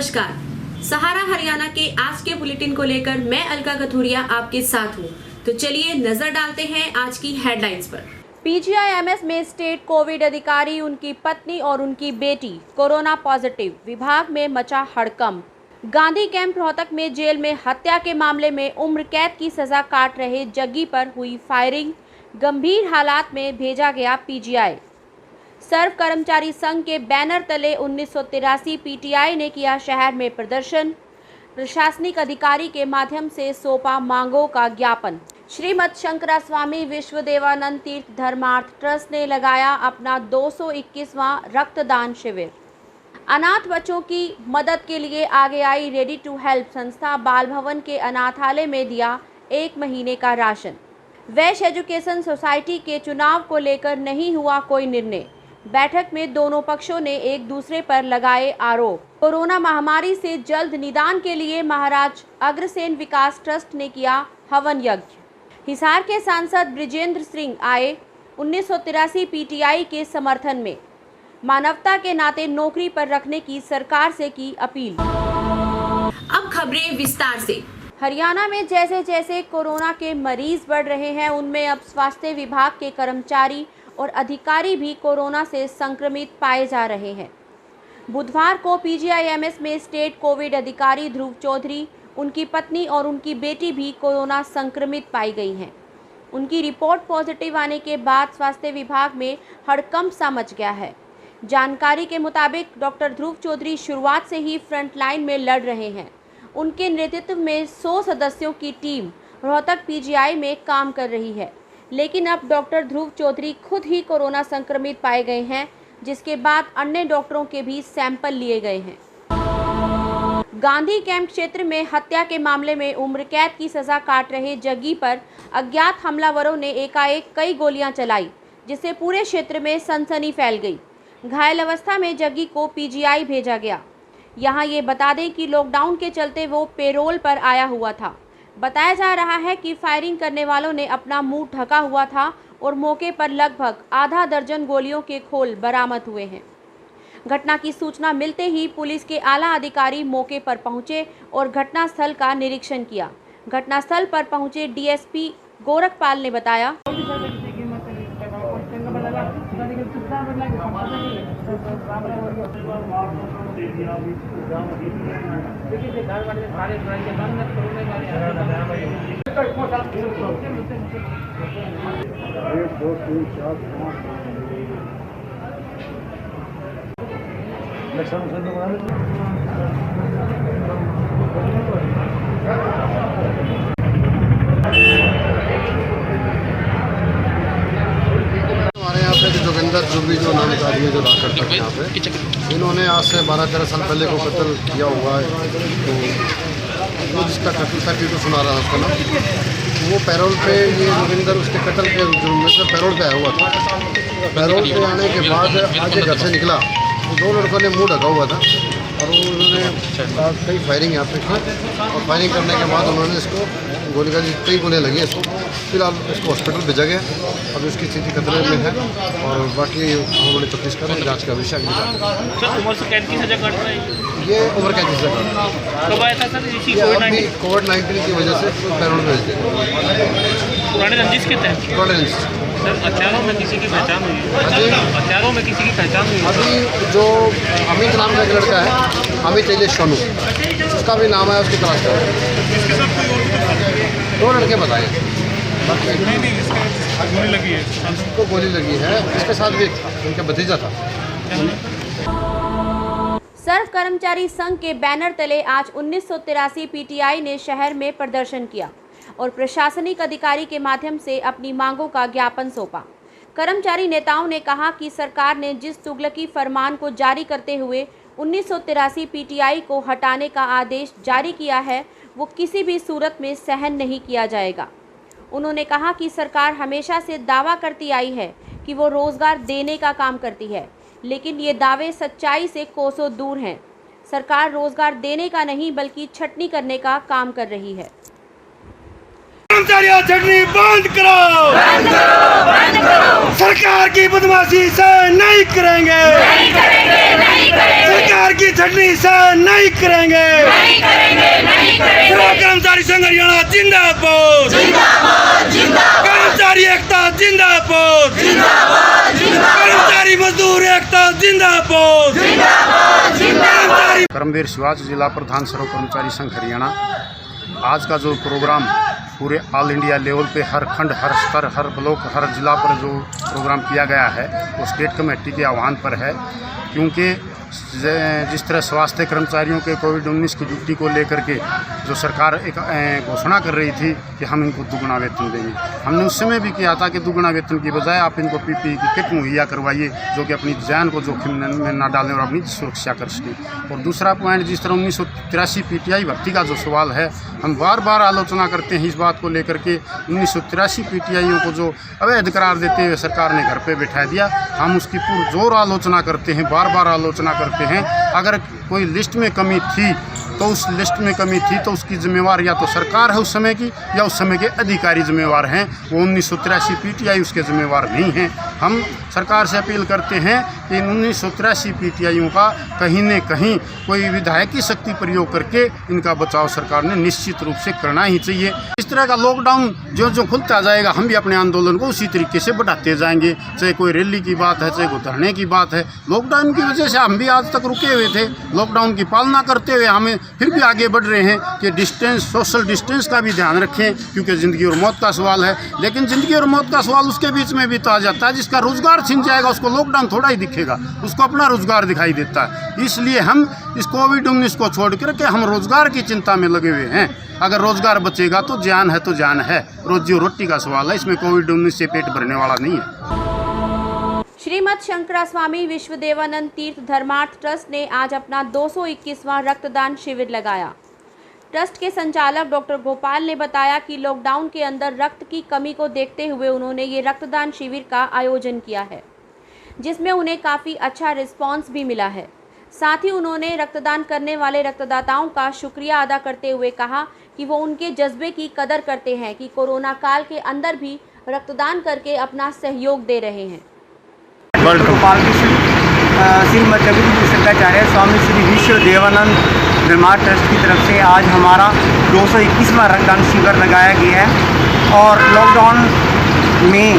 नमस्कार। सहारा हरियाणा के आज के बुलेटिन को लेकर मैं अलका कथुरिया आपके साथ हूँ। तो चलिए नजर डालते हैं आज की हेडलाइंस पर। पीजीआईएमएस में स्टेट कोविड अधिकारी, उनकी पत्नी और उनकी बेटी कोरोना पॉजिटिव, विभाग में मचा हड़कंप। गांधी कैंप रोहतक में जेल में हत्या के मामले में उम्र कैद की सजा काट रहे जग्गी पर हुई फायरिंग, गंभीर हालात में भेजा गया पीजीआई। सर्व कर्मचारी संघ के बैनर तले 1983 पीटीआई ने किया शहर में प्रदर्शन, प्रशासनिक अधिकारी के माध्यम से सौंपा मांगों का ज्ञापन। श्रीमद शंकरा स्वामी विश्वदेवानंद तीर्थ धर्मार्थ ट्रस्ट ने लगाया अपना 221वां रक्तदान शिविर। अनाथ बच्चों की मदद के लिए आगे आई रेडी टू हेल्प संस्था बाल भवन के अनाथालय में दिया 1 महीने का राशन। वैश्य एजुकेशन सोसाइटी के चुनाव को लेकर नहीं हुआ कोई निर्णय। बैठक में दोनों पक्षों ने एक दूसरे पर लगाए आरोप। कोरोना महामारी से जल्द निदान के लिए महाराज अग्रसेन विकास ट्रस्ट ने किया हवन यज्ञ। हिसार के सांसद ब्रिजेंद्र सिंह आए 1983 पीटीआई के समर्थन में। मानवता के नाते नौकरी पर रखने की सरकार से की अपील। अब खबरें विस्तार से। हरियाणा में जैसे जैसे कोरोना के मरीज बढ़ रहे हैं, उनमें अब स्वास्थ्य विभाग के कर्मचारी और अधिकारी भी कोरोना से संक्रमित पाए जा रहे हैं। बुधवार को पीजीआईएमएस में स्टेट कोविड अधिकारी ध्रुव चौधरी, उनकी पत्नी और उनकी बेटी भी कोरोना संक्रमित पाई गई हैं। उनकी रिपोर्ट पॉजिटिव आने के बाद स्वास्थ्य विभाग में हड़कंप सा मच गया है। जानकारी के मुताबिक डॉक्टर ध्रुव चौधरी शुरुआत से ही फ्रंट लाइन में लड़ रहे हैं। उनके नेतृत्व में 100 सदस्यों की टीम रोहतक पीजीआई में काम कर रही है, लेकिन अब डॉक्टर ध्रुव चौधरी खुद ही कोरोना संक्रमित पाए गए हैं, जिसके बाद अन्य डॉक्टरों के भी सैंपल लिए गए हैं। गांधी कैंप क्षेत्र में हत्या के मामले में उम्र कैद की सजा काट रहे जग्गी पर अज्ञात हमलावरों ने एकाएक कई गोलियां चलाई, जिससे पूरे क्षेत्र में सनसनी फैल गई। घायल अवस्था में जग्गी को पीजीआई भेजा गया। यहाँ ये बता दें कि लॉकडाउन के चलते वो पेरोल पर आया हुआ था। बताया जा रहा है कि फायरिंग करने वालों ने अपना मुंह ढका हुआ था और मौके पर लगभग आधा दर्जन गोलियों के खोल बरामद हुए हैं। घटना की सूचना मिलते ही पुलिस के आला अधिकारी मौके पर पहुंचे और घटनास्थल का निरीक्षण किया। घटनास्थल पर पहुंचे डीएसपी गोरखपाल ने बताया, जोगिंदर जुबी जो नाम का आदमी जो रहा करता है यहाँ पे, इन्होंने आज से 12-13 साल पहले को कत्ल किया हुआ है। तो जिसका कत्ल था टीटू सुना रहा है उसका नाम, वो पैरोल पे, ये जोगिंदर उसके कत्ल के जुर्म में से पैरोल पे आया हुआ था। पैरोल पे आने के बाद आज घर से निकला तो 2 लड़कों ने मुँह ढका हुआ था और उन्होंने कई फायरिंग यहाँ पे की और फायरिंग करने के बाद उन्होंने इसको गोली का कई गोलियाँ लगी इसको। फिलहाल इसको हॉस्पिटल भेजा गया। अब इसकी स्थिति खतरे में है और बाकी हम बड़ी तफ्तीश कर रहे हैं, जाँच का विषय उम्र से कैद की सजा काट रहा है। ये उम्र कैद की सजा कब आया था सर? कोविड-19 की वजह से पैरोल भेज दिया। पुराने रंजिश के तहत सर हथियारों में किसी की पहचान हुई है? हथियारों में किसी की पहचान हुई है? अभी जो अमित नाम का एक लड़का है, अमित एलियस सोनू, उसका भी नाम है, उसकी तलाश कर रहे हैं। 2 लड़के बताए, गोली लगी है, उसको गोली लगी है, इसके साथ भी उनका भतीजा था। सर्व कर्मचारी संघ के बैनर तले आज 1983 पीटीआई ने शहर में प्रदर्शन किया और प्रशासनिक अधिकारी के माध्यम से अपनी मांगों का ज्ञापन सौंपा। कर्मचारी नेताओं ने कहा कि सरकार ने जिस तुगलकी फरमान को जारी करते हुए 1983 पीटीआई को हटाने का आदेश जारी किया है, वो किसी भी सूरत में सहन नहीं किया जाएगा। उन्होंने कहा कि सरकार हमेशा से दावा करती आई है कि वो रोजगार देने का काम करती है, लेकिन ये दावे सच्चाई से कोसों दूर हैं। सरकार रोजगार देने का नहीं बल्कि छटनी करने का काम कर रही है। कर्मचारी छटनी बंद करो, बंद करो, बंद करो। सरकार की बदमाशी से नहीं करेंगे, सरकार की छटनी से नहीं करेंगे। कर्मचारी संघ हरियाणा जिंदाबाद, कर्मचारी एकता जिंदाबाद, कर्मचारी मजदूर एकता जिंदाबाद। कर्मवीर शिवाज, जिला प्रधान सर्व कर्मचारी संघ हरियाणा। आज का जो प्रोग्राम पूरे ऑल इंडिया लेवल पे हर खंड, हर स्तर, हर ब्लॉक, हर जिला पर जो प्रोग्राम किया गया है वो स्टेट कमेटी के आह्वान पर है, क्योंकि जिस तरह स्वास्थ्य कर्मचारियों के कोविड-19 की ड्यूटी को लेकर के जो सरकार एक घोषणा कर रही थी कि हम इनको दुगुना वेतन देंगे, हमने उस समय भी किया था कि दुगुना वेतन की बजाय आप इनको पीपीई की किट मुहैया करवाइए जो कि अपनी जान को जोखिम में ना डालें और अपनी सुरक्षा कर सकें। और दूसरा पॉइंट, जिस तरह 1983 पीटीआई भर्ती का जो सवाल है, हम बार बार आलोचना करते हैं इस बात को लेकर के 1983 पीटीआईयों को जो अवैध करार देते हुए सरकार ने घर पे बैठा दिया, हम उसकी पुरजोर आलोचना करते हैं, बार बार आलोचना करते हैं। अगर कोई लिस्ट में कमी थी तो उस लिस्ट में कमी थी तो उसकी जिम्मेवार या तो सरकार है उस समय की, या उस समय के अधिकारी जिम्मेवार हैं। वो 1983 पीटीआई उसके जिम्मेवार नहीं हैं। हम सरकार से अपील करते हैं कि इन 1983 पीटीआईयों का कहीं न कहीं कोई विधायकी शक्ति प्रयोग करके इनका बचाव सरकार ने निश्चित रूप से करना ही चाहिए। इस तरह का लॉकडाउन जो जो खुलता जाएगा, हम भी अपने आंदोलन को उसी तरीके से बढ़ाते जाएंगे। चाहे कोई रैली की बात है, चाहे कोई धरने की बात है, लॉकडाउन की वजह से हम भी आज तक रुके हुए थे। लॉकडाउन की पालना करते हुए हमें फिर भी आगे बढ़ रहे हैं कि डिस्टेंस, सोशल डिस्टेंस का भी ध्यान रखें, क्योंकि ज़िंदगी और मौत का सवाल है। लेकिन ज़िंदगी और मौत का सवाल उसके बीच में भी तो आ जाता है जिसका रोज़गार छिन जाएगा, उसको लॉकडाउन थोड़ा ही दिखेगा, उसको अपना रोज़गार दिखाई देता है। इसलिए हम इस कोविड-19 को छोड़ करके हम रोज़गार की चिंता में लगे हुए हैं। अगर रोज़गार बचेगा तो जान है, तो जान है। रोजी और रोटी का सवाल है, इसमें कोविड-19 से पेट भरने वाला नहीं है। श्रीमद शंकरा स्वामी विश्वदेवानंद तीर्थ धर्मार्थ ट्रस्ट ने आज अपना 221वां रक्तदान शिविर लगाया। ट्रस्ट के संचालक डॉक्टर गोपाल ने बताया कि लॉकडाउन के अंदर रक्त की कमी को देखते हुए उन्होंने ये रक्तदान शिविर का आयोजन किया है, जिसमें उन्हें काफ़ी अच्छा रिस्पांस भी मिला है। साथ ही उन्होंने रक्तदान करने वाले रक्तदाताओं का शुक्रिया अदा करते हुए कहा कि वो उनके जज्बे की कदर करते हैं कि कोरोना काल के अंदर भी रक्तदान करके अपना सहयोग दे रहे हैं। गोपाल कृष्ण, श्रीमद जगत शंकराचार्य स्वामी श्री विश्वदेवानंद धर्मार्थ ट्रस्ट की तरफ से आज हमारा 221वां रक्तदान शिविर लगाया गया है। और लॉकडाउन में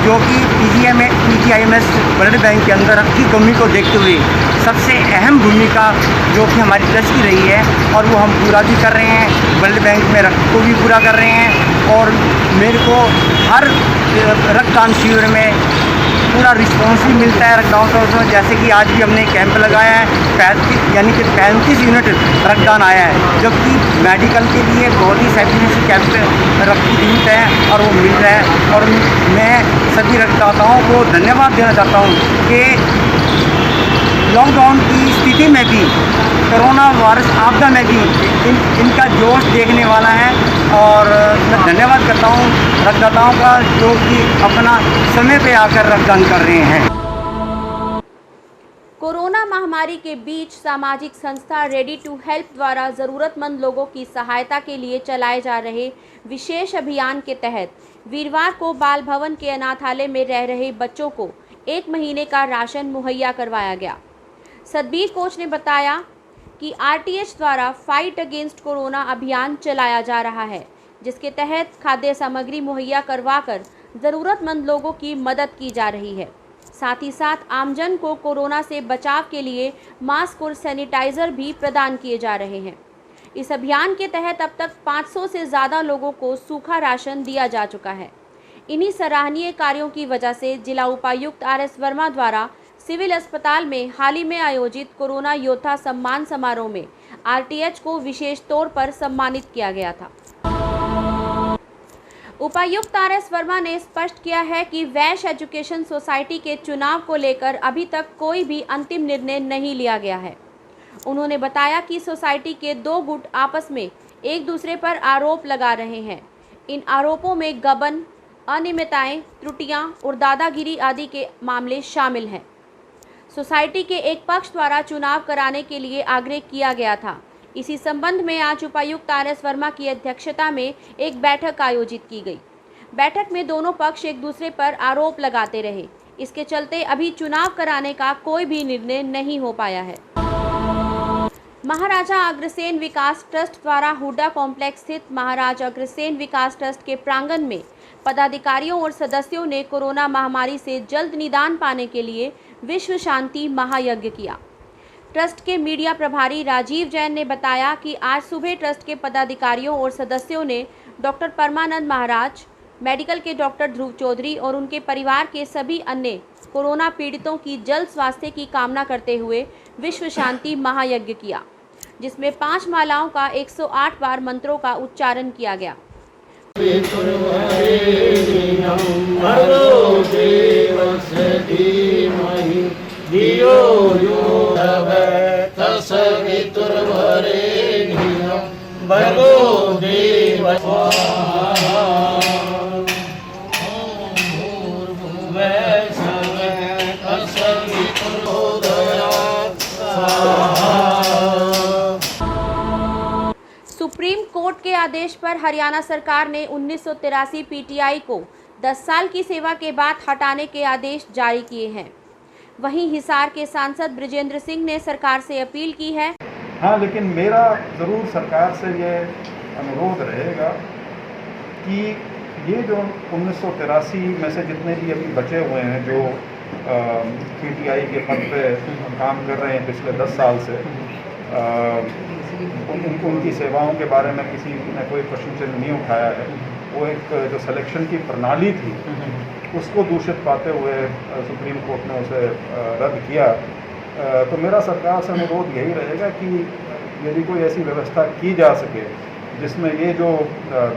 जो कि पीजीआईएमएस ब्लड बैंक के अंदर रक्त की कमी को देखते हुए सबसे अहम भूमिका जो कि हमारी ट्रस्ट की रही है, और वो हम पूरा भी कर रहे हैं। ब्लड बैंक में रक्त को भी पूरा कर रहे हैं, और मेरे को हर रक्तदान शिविर में पूरा रिस्पॉन्स भी मिलता है रक्तदान का। जैसे कि आज भी हमने कैंप लगाया है, 35 यूनिट रक्तदान आया है, जबकि मेडिकल के लिए बहुत ही सैचुरेशन कैंप रक्त की जरूरत है और वो मिल रहा है। और मैं सभी रक्तदाताओं को धन्यवाद देना चाहता हूँ कि लॉकडाउन की स्थिति में भी, कोरोना वायरस आपदा में भी इनका जोश देखने वाला है। और मैं धन्यवाद करता हूँ रक्तदाताओं का जो कि अपना समय पे आकर रक्तदान कर रहे हैं। कोरोना महामारी के बीच सामाजिक संस्था रेडी टू हेल्प द्वारा ज़रूरतमंद लोगों की सहायता के लिए चलाए जा रहे विशेष अभियान के तहत वीरवार को बाल भवन के अनाथालय में रह रहे बच्चों को 1 महीने का राशन मुहैया करवाया गया। सतबीर कोच ने बताया कि आरटीएच द्वारा फाइट अगेंस्ट कोरोना अभियान चलाया जा रहा है, जिसके तहत खाद्य सामग्री मुहैया करवाकर ज़रूरतमंद लोगों की मदद की जा रही है। साथ ही साथ आमजन को कोरोना से बचाव के लिए मास्क और सैनिटाइज़र भी प्रदान किए जा रहे हैं। इस अभियान के तहत अब तक 500 से ज़्यादा लोगों को सूखा राशन दिया जा चुका है। इन्हीं सराहनीय कार्यों की वजह से जिला उपायुक्त आर.एस. वर्मा द्वारा सिविल अस्पताल में हाल ही में आयोजित कोरोना योद्धा सम्मान समारोह में आरटीएच को विशेष तौर पर सम्मानित किया गया था। उपायुक्त आर.एस. वर्मा ने स्पष्ट किया है कि वैश्य एजुकेशन सोसाइटी के चुनाव को लेकर अभी तक कोई भी अंतिम निर्णय नहीं लिया गया है। उन्होंने बताया कि सोसाइटी के 2 गुट आपस में एक दूसरे पर आरोप लगा रहे हैं। इन आरोपों में गबन, अनियमितताएं, त्रुटियां और दादागिरी आदि के मामले शामिल हैं। सोसाइटी के एक पक्ष द्वारा चुनाव कराने के लिए आग्रह किया गया था। इसी संबंध में आज उपायुक्त आर.एस. वर्मा की अध्यक्षता में एक बैठक आयोजित की गई। बैठक में दोनों पक्ष एक दूसरे पर आरोप लगाते रहे। इसके चलते अभी चुनाव कराने का कोई भी निर्णय नहीं हो पाया है। महाराजा अग्रसेन विकास ट्रस्ट द्वारा हुड्डा कॉम्प्लेक्स स्थित महाराजा अग्रसेन विकास ट्रस्ट के प्रांगण में पदाधिकारियों और सदस्यों ने कोरोना महामारी से जल्द निदान पाने के लिए विश्व शांति महायज्ञ किया। ट्रस्ट के मीडिया प्रभारी राजीव जैन ने बताया कि आज सुबह ट्रस्ट के पदाधिकारियों और सदस्यों ने डॉक्टर परमानंद महाराज, मेडिकल के डॉक्टर ध्रुव चौधरी और उनके परिवार के सभी अन्य कोरोना पीड़ितों की जल्द स्वास्थ्य की कामना करते हुए विश्व शांति महायज्ञ किया, जिसमें 5 मालाओं का 108 बार मंत्रों का उच्चारण किया गया। सुप्रीम कोर्ट के आदेश पर हरियाणा सरकार ने 1983 पीटीआई को 10 साल की सेवा के बाद हटाने के आदेश जारी किए हैं। वहीं हिसार के सांसद बृजेंद्र सिंह ने सरकार से अपील की है। हाँ, लेकिन मेरा ज़रूर सरकार से ये अनुरोध रहेगा कि ये जो 1983 में से जितने भी अभी बचे हुए हैं जो पीटीआई के पद पे काम कर रहे हैं पिछले 10 साल से, उनकी सेवाओं के बारे में किसी ने कोई प्रश्न चिन्ह नहीं उठाया है। वो एक जो सिलेक्शन की प्रणाली थी उसको दूषित पाते हुए सुप्रीम कोर्ट ने उसे रद्द किया। तो मेरा सरकार से अनुरोध यही रहेगा कि यदि कोई ऐसी व्यवस्था की जा सके जिसमें ये जो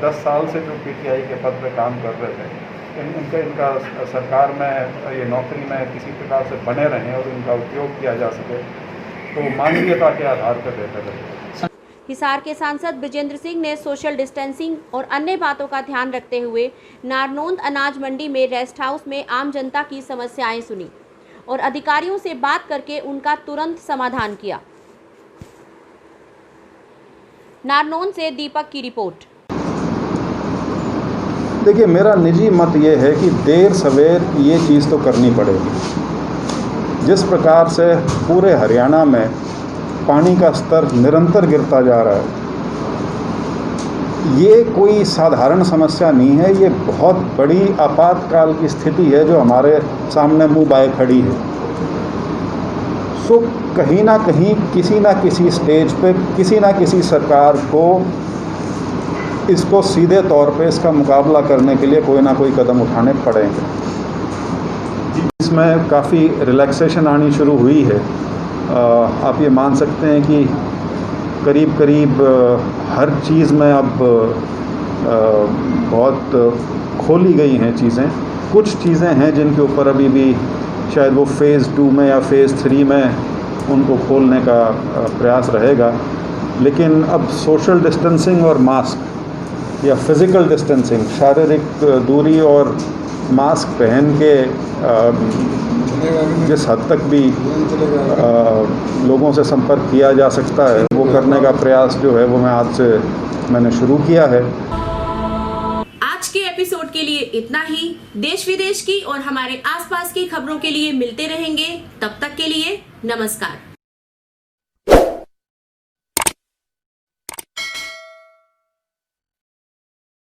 10 साल से जो पीटीआई के पद पे काम कर रहे थे इनका सरकार में ये नौकरी में किसी प्रकार से बने रहें और इनका उपयोग किया जा सके तो मानवीयता के आधार पर बेहतर रहेगा। हिसार के सांसद बृजेंद्र सिंह ने सोशल डिस्टेंसिंग और अन्य बातों का ध्यान रखते हुए नारनौंद अनाज मंडी में रेस्ट हाउस में आम जनता की समस्याएं सुनी और अधिकारियों से बात करके उनका तुरंत समाधान किया। नारनौंद से दीपक की रिपोर्ट। देखिए, मेरा निजी मत ये है कि देर सवेर ये चीज़ तो करनी पड़ेगी। जिस प्रकार से पूरे हरियाणा में पानी का स्तर निरंतर गिरता जा रहा है, ये कोई साधारण समस्या नहीं है, ये बहुत बड़ी आपातकाल की स्थिति है जो हमारे सामने मुंह बाए खड़ी है। सो कहीं ना कहीं किसी ना किसी स्टेज पे किसी ना किसी सरकार को इसको सीधे तौर पे इसका मुकाबला करने के लिए कोई ना कोई कदम उठाने पड़ेंगे। इसमें काफ़ी रिलैक्सेशन आनी शुरू हुई है। आप ये मान सकते हैं कि करीब करीब हर चीज़ में अब बहुत खोली गई हैं चीज़ें। कुछ चीज़ें हैं जिनके ऊपर अभी भी शायद वो फ़ेज़ 2 में या फ़ेज़ 3 में उनको खोलने का प्रयास रहेगा, लेकिन अब सोशल डिस्टेंसिंग और मास्क या फिज़िकल डिस्टेंसिंग, शारीरिक दूरी और मास्क पहन के जिस हद तक भी लोगों से संपर्क किया जा सकता है वो करने का प्रयास जो है वो मैंने शुरू किया है। आज के एपिसोड के लिए इतना ही। देश विदेश की और हमारे आसपास की खबरों के लिए मिलते रहेंगे। तब तक के लिए नमस्कार।